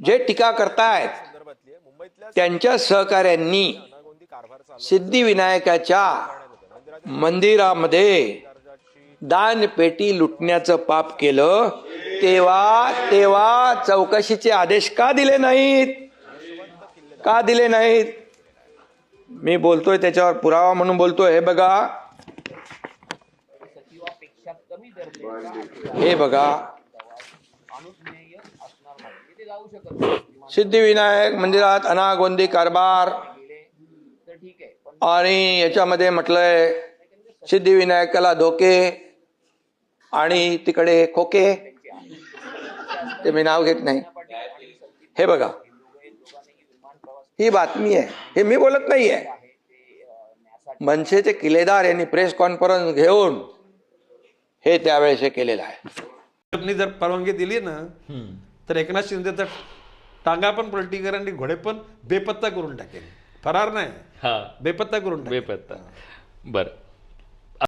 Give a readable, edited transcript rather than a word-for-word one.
जे टीका करतायत त्यांच्या सहकाऱ्यांनी सिद्धिविनायकाच्या मंदिरामध्ये दानपेटी लुटण्याचं पाप केलं, तेव्हा चौकशीचे आदेश का दिले नाहीत? का दिले नाहीत? मी बोलतोय त्याच्यावर पुरावा म्हणून बोलतोय. हे बघा सिद्धिविनायक मंदिरात अनागोंदी कारभार आणि याच्यामध्ये म्हटलंय सिद्धिविनायकाला धोके आणि तिकडे खोके, ते मी नाव घेत नाही. हे बघा ही बातमी आहे, हे मी बोलत नाहीये. मनसेचे किल्लेदार यांनी प्रेस कॉन्फरन्स घेऊन हे त्यावेळेस हे केलेलं आहे. जर परवानगी दिली ना तर एकनाथ शिंदेचा टांगा पण पलटी करेल आणि घोडे पण बेपत्ता करून टाकेल. फरार नाही, बेपत्ता करून टाकेल. बेपत्ता. बरं.